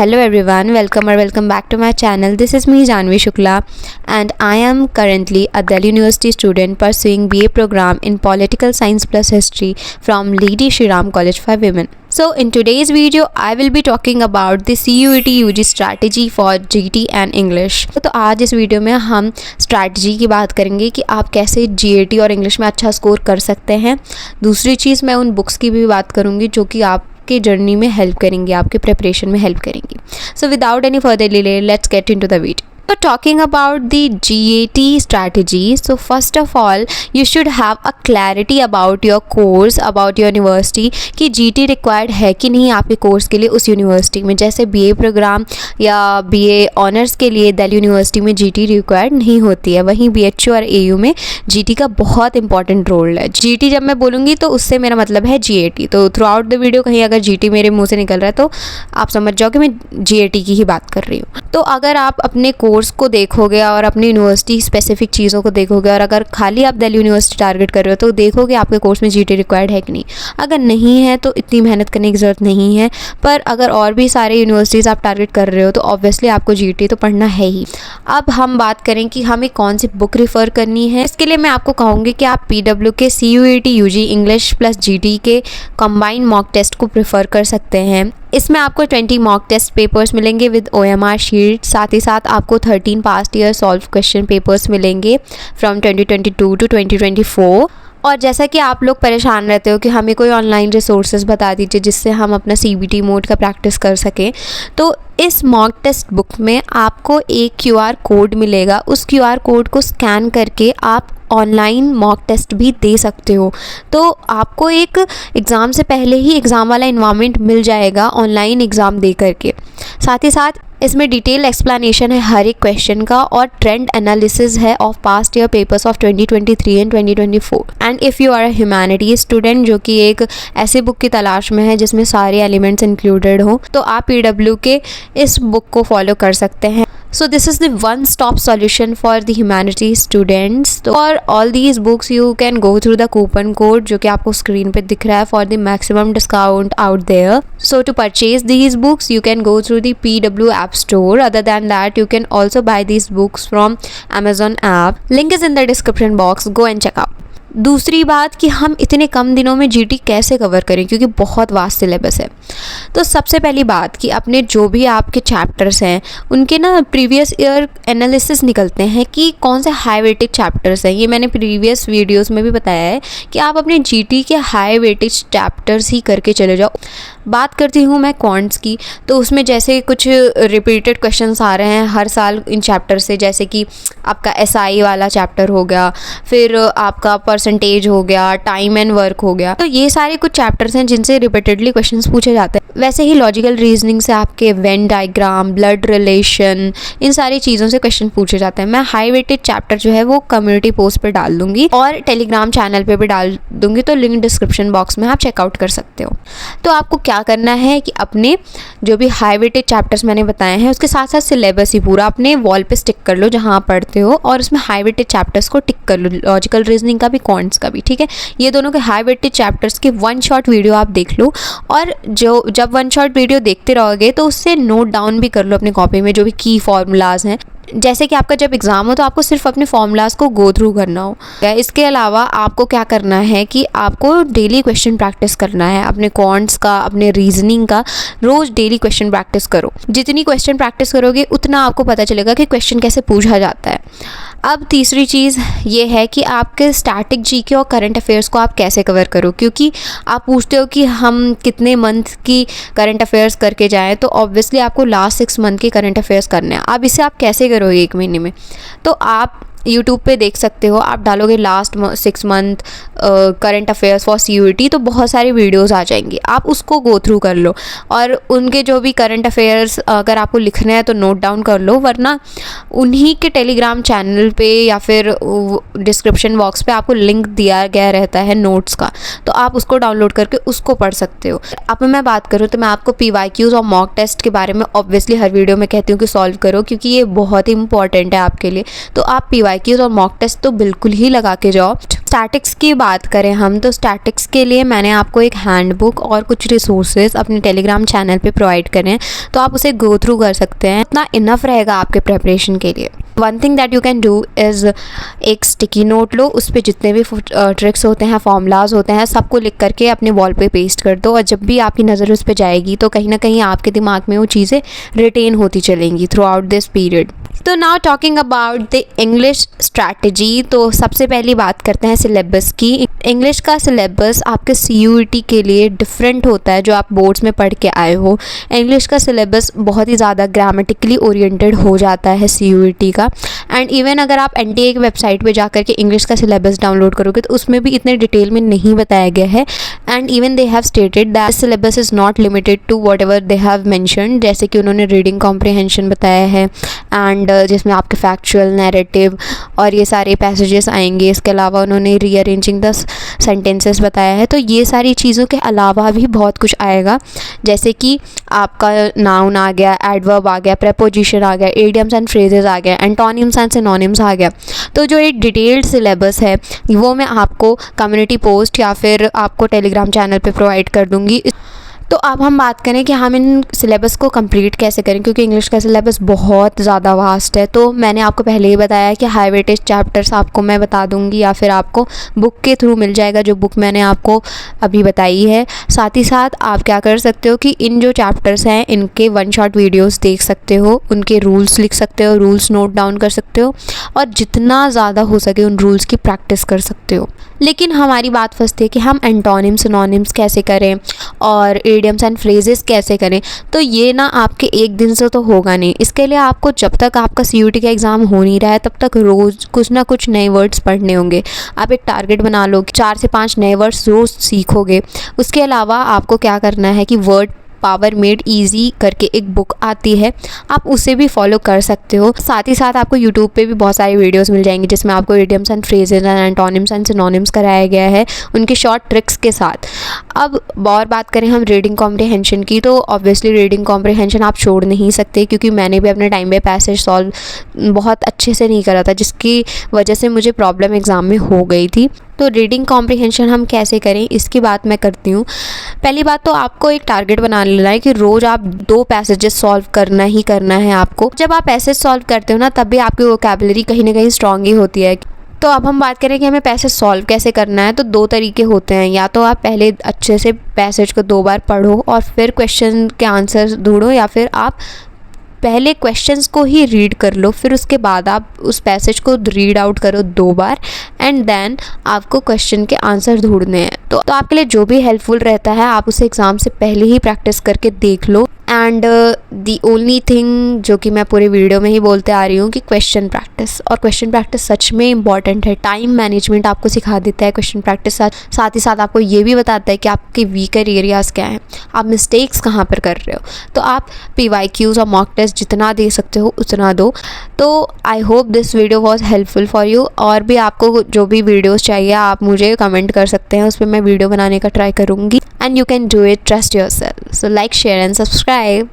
Hello everyone, welcome back to my channel. This is me Janvi Shukla and I am currently a Delhi University student pursuing BA program in Political Science plus History from Lady Shri Ram College for Women. So in today's video I will be talking about the CUET UG strategy for GT and English. तो आज इस video में हम strategy की बात करेंगे कि आप कैसे GAT और इंग्लिश में अच्छा स्कोर कर सकते हैं। दूसरी चीज़ मैं उन बुक्स की भी बात करूँगी जो कि आप के जर्नी में हेल्प करेंगी, आपके प्रिपरेशन में हेल्प करेंगी। So without any further delay let's get into the video. So talking about the GAT strategy, so first of all you should have a clarity about your course, about your university कि GT required है कि नहीं आपके course के लिए उस university में। जैसे BA प्रोग्राम या BA ऑनर्स के लिए दिल्ली यूनिवर्सिटी में GT रिक्वायर्ड नहीं होती है, वहीं BHU और AU में GT का बहुत इंपॉर्टेंट रोल है। GT जब मैं बोलूँगी तो उससे मेरा मतलब है GAT। तो थ्रू आउट द वीडियो कहीं अगर GT मेरे मुँह से निकल रहा है तो आप समझ जाओ कि मैं GAT की ही बात कर रही हूँ। तो अगर आप अपने कोर्स को देखोगे और अपनी यूनिवर्सिटी स्पेसिफिक चीज़ों को देखोगे और अगर खाली आप दिल्ली यूनिवर्सिटी टारगेट कर रहे हो तो देखोगे आपके कोर्स में GT रिक्वायर्ड है कि नहीं। अगर नहीं है तो इतनी मेहनत करने की ज़रूरत नहीं है, पर अगर और भी सारे यूनिवर्सिटीज़ आप टारगेट कर रहे हो तो ऑब्वियसली आपको GT तो पढ़ना है ही। अब हम बात करें कि हमें कौन सी बुक रिफ़र करनी है। इसके लिए मैं आपको कहूँगी कि आप PW के CUET UG English plus GT के कंबाइन मॉक टेस्ट को प्रेफर कर सकते हैं। इसमें आपको 20 मॉक टेस्ट पेपर्स मिलेंगे विद OMR शीट, साथ ही साथ आपको 13 past year solve question papers मिलेंगे फ्रॉम 2022 टू 2024। और जैसा कि आप लोग परेशान रहते हो कि हमें कोई ऑनलाइन रिसोर्सेज बता दीजिए जिससे हम अपना CBT मोड का प्रैक्टिस कर सकें, तो इस मॉक टेस्ट बुक में आपको एक QR कोड मिलेगा। उस QR कोड को स्कैन करके आप ऑनलाइन मॉक टेस्ट भी दे सकते हो। तो आपको एक एग्ज़ाम से पहले ही एग्ज़ाम वाला इन्वायरमेंट मिल जाएगा ऑनलाइन एग्ज़ाम दे करके। साथ ही साथ इसमें डिटेल एक्सप्लेनेशन है हर एक क्वेश्चन का और ट्रेंड एनालिसिस है of past year papers of 2023 and 2024। And if you are a humanities student जो कि एक ऐसे बुक की तलाश में है जिसमें सारे एलिमेंट्स इंक्लूडेड हो, तो आप PW के इस बुक को फॉलो कर सकते हैं। So this is the one-stop solution for the humanities students. So for all these books you can go through the coupon code जो कि आपको स्क्रीन पे दिख रहा है for the maximum discount out there. So to purchase these books you can go through the PW app store. Other than that you can also buy these books from Amazon app. Link is in the description box. Go and check out. दूसरी बात कि हम इतने कम दिनों में GT कैसे cover करें क्योंकि बहुत वास्ट सिलेबस है। तो सबसे पहली बात कि अपने जो भी आपके चैप्टर्स हैं उनके ना प्रीवियस ईयर एनालिसिस निकलते हैं कि कौन से हाई वेटेज चैप्टर्स हैं। ये मैंने प्रीवियस वीडियोस में भी बताया है कि आप अपने GT के हाई वेटेज चैप्टर्स ही करके चले जाओ। बात करती हूँ मैं क्वांट्स की, तो उसमें जैसे कुछ रिपीटेड क्वेश्चंस आ रहे हैं हर साल इन चैप्टर से, जैसे कि आपका SI वाला चैप्टर हो गया, फिर आपका परसेंटेज हो गया, टाइम एंड वर्क हो गया। तो ये सारे कुछ चैप्टर्स हैं जिनसे रिपीटेडली क्वेश्चंस पूछे जाते हैं। वैसे ही लॉजिकल रीजनिंग से आपके वेन डायग्राम, ब्लड रिलेशन, इन सारी चीज़ों से क्वेश्चन पूछे जाते हैं। मैं हाई वेटेड चैप्टर जो है वो कम्युनिटी पोस्ट पे डाल दूंगी और टेलीग्राम चैनल पे भी डाल दूंगी, तो लिंक डिस्क्रिप्शन बॉक्स में आप चेकआउट कर सकते हो। तो आपको क्या करना है कि अपने जो भी हाई वेटेड चैप्टर्स मैंने बताए हैं उसके साथ साथ सिलेबस ही पूरा अपने वॉल पे स्टिक कर लो जहाँ आप पढ़ते हो, और उसमें हाई वेटेड चैप्टर्स को टिक कर लो, लॉजिकल रीजनिंग का भी क्वांट्स का भी। ठीक है, ये दोनों के हाई वेटेड चैप्टर्स की वन शॉट वीडियो आप देख लो, और जब वन शॉट वीडियो देखते रहोगे तो उससे नोट डाउन भी कर लो अपनी कॉपी में जो भी की फॉर्मूलाज हैं। जैसे कि आपका जब एग्ज़ाम हो तो आपको सिर्फ अपने फॉर्मूलाज को गो थ्रू करना हो। इसके अलावा आपको क्या करना है कि आपको डेली क्वेश्चन प्रैक्टिस करना है अपने क्वांट्स का, अपने रीजनिंग का। रोज़ डेली क्वेश्चन प्रैक्टिस करो। जितनी क्वेश्चन प्रैक्टिस करोगे उतना आपको पता चलेगा कि क्वेश्चन कैसे पूछा जाता है। अब तीसरी चीज़ ये है कि आपके स्टैटिक GK और करंट अफेयर्स को आप कैसे कवर करो, क्योंकि आप पूछते हो कि हम कितने मंथ की करंट अफेयर्स करके जाएं, तो ऑब्वियसली आपको लास्ट 6 मंथ के करंट अफेयर्स करने हैं। अब इसे आप कैसे करोगे 1 महीने में, तो आप यूट्यूब पे देख सकते हो। आप डालोगे last 6 month current affairs for CUET तो बहुत सारी वीडियोस आ जाएंगी, आप उसको गो थ्रू कर लो और उनके जो भी करंट अफेयर्स अगर आपको लिखने हैं तो नोट डाउन कर लो, वरना उन्हीं के टेलीग्राम चैनल पे या फिर डिस्क्रिप्शन बॉक्स पे आपको लिंक दिया गया रहता है नोट्स का, तो आप उसको डाउनलोड करके उसको पढ़ सकते हो। अब मैं बात करूँ तो मैं आपको PYQs और मॉक टेस्ट के बारे में ऑब्वियसली हर वीडियो में कहती हूँ कि सॉल्व करो, क्योंकि ये बहुत ही इंपॉर्टेंट है आपके लिए। तो आप PYQs और मॉक टेस्ट तो बिल्कुल ही लगा के जाओ। स्टैटिक्स की बात करें हम तो स्टैटिक्स के लिए मैंने आपको एक हैंडबुक और कुछ रिसोर्सेज अपने टेलीग्राम चैनल पे प्रोवाइड करें, तो आप उसे गो थ्रू कर सकते हैं। इतना इनफ रहेगा आपके प्रेपरेशन के लिए। One thing that you can do is एक स्टिकी नोट लो, उस पर जितने भी ट्रिक्स होते हैं, फॉर्मूलाज होते हैं, सबको लिख करके अपने वॉल पे पेस्ट कर दो, और जब भी आपकी नज़र उस पर जाएगी तो कहीं ना कहीं आपके दिमाग में वो चीज़ें रिटेन होती चलेंगी थ्रू आउट दिस पीरियड। तो now talking about the English strategy, तो सबसे पहली बात करते हैं सिलेबस की। इंग्लिश का सिलेबस आपके CUET के लिए डिफरेंट होता है जो आप बोर्ड्स में पढ़ के आए हो। इंग्लिश का सिलेबस बहुत ही ज़्यादा ग्रामेटिकली ओरिएंटेड हो जाता है CUET का। एंड इवन अगर आप NTA की वेबसाइट पे जा कर के इंग्लिश का सिलेबस डाउनलोड करोगे तो उसमें भी इतने डिटेल में नहीं बताया गया है। And even they have stated that syllabus is not limited to whatever they have mentioned, जैसे कि उन्होंने रीडिंग कॉम्प्रिहेंशन बताया है एंड जिसमें आपके फैक्चुअल, नैरेटिव और ये सारे पैसेजेस आएंगे। इसके अलावा उन्होंने रीअरेंजिंग द सेंटेंसेस बताया है। तो ये सारी चीज़ों के अलावा भी बहुत कुछ आएगा, जैसे कि आपका नाउन आ गया, एडवर्ब आ गया, प्रेपोजिशन आ गया, इडियम्स एंड फ्रेजेस आ गया, एंटोनिम्स एंड सिनोनिम्स आ गया। तो जो एक डिटेल्ड सिलेबस है वो मैं आपको कम्युनिटी पोस्ट या फिर आपको टेलीग्राम चैनल पे प्रोवाइड कर दूँगी। तो अब हम बात करें कि हम इन सिलेबस को कंप्लीट कैसे करें, क्योंकि इंग्लिश का सिलेबस बहुत ज़्यादा वास्ट है। तो मैंने आपको पहले ही बताया कि हाई वेटेज चैप्टर्स आपको मैं बता दूंगी या फिर आपको बुक के थ्रू मिल जाएगा, जो बुक मैंने आपको अभी बताई है। साथ ही साथ आप क्या कर सकते हो कि इन जो चैप्टर्स हैं इनके 1 शॉट वीडियोस देख सकते हो, उनके रूल्स लिख सकते हो, रूल्स नोट डाउन कर सकते हो और जितना ज़्यादा हो सके उन रूल्स की प्रैक्टिस कर सकते हो। लेकिन हमारी बात फंसती है कि हम एंटोनिम्स, सिनोनिम्स कैसे करें और इडियम्स एंड फ्रेजेस कैसे करें। तो ये ना आपके एक दिन से तो होगा नहीं। इसके लिए आपको जब तक आपका CUET का एग्ज़ाम हो नहीं रहा है तब तक रोज़ कुछ ना कुछ नए वर्ड्स पढ़ने होंगे। आप एक टारगेट बना लो कि 4 से 5 नए वर्ड्स रोज़ सीखोगे। उसके अलावा आपको क्या करना है कि वर्ड पावर मेड ईजी करके एक बुक आती है, आप उसे भी फॉलो कर सकते हो। साथ ही साथ आपको यूट्यूब पे भी बहुत सारी वीडियोस मिल जाएंगी जिसमें आपको idioms and phrases and antonyms and synonyms कराया गया है उनके शॉर्ट ट्रिक्स के साथ। अब और बात करें हम रीडिंग कॉम्प्रिहेंशन की, तो ऑब्वियसली रीडिंग कॉम्प्रिहेंशन आप छोड़ नहीं सकते, क्योंकि मैंने भी अपने टाइम पे पैसेज सॉल्व बहुत अच्छे से नहीं करा था, जिसकी वजह से मुझे प्रॉब्लम एग्ज़ाम में हो गई थी। तो रीडिंग कॉम्प्रिहेंशन हम कैसे करें इसकी बात मैं करती हूँ। पहली बात तो आपको एक टारगेट बना लेना है कि रोज़ आप 2 पैसेजेस सॉल्व करना ही करना है आपको। जब आप पैसेज सॉल्व करते हो ना तब भी आपकी वोकैबुलरी कहीं ना कहीं स्ट्रॉन्ग ही होती है। तो अब हम बात करें कि हमें पैसेज सॉल्व कैसे करना है, तो 2 तरीके होते हैं। या तो आप पहले अच्छे से पैसेज को 2 बार पढ़ो और फिर क्वेश्चन के आंसर ढूंढो, या फिर आप पहले क्वेश्चंस को ही रीड कर लो, फिर उसके बाद आप उस पैसेज को रीड आउट करो 2 बार एंड देन आपको क्वेश्चन के आंसर ढूंढने हैं। तो आपके लिए जो भी हेल्पफुल रहता है आप उसे एग्ज़ाम से पहले ही प्रैक्टिस करके देख लो। एंड दी ओनली थिंग जो कि मैं पूरे वीडियो में ही बोलते आ रही हूँ कि क्वेश्चन प्रैक्टिस, और क्वेश्चन प्रैक्टिस सच में इंपॉर्टेंट है। टाइम मैनेजमेंट आपको सिखा देता है क्वेश्चन प्रैक्टिस, साथ ही साथ आपको ये भी बताता है कि आपके वीकर एरियाज़ क्या हैं, आप मिस्टेक्स कहाँ पर कर रहे हो। तो आप PYQs और मॉक टेस्ट जितना दे सकते हो उतना दो। तो I hope this video was helpful for you. और भी आपको जो भी वीडियोज़ चाहिए आप मुझे कमेंट कर सकते हैं, उस पर मैं वीडियो बनाने का ट्राई करूँगी। And you can do it, trust your self. So like, share and subscribe.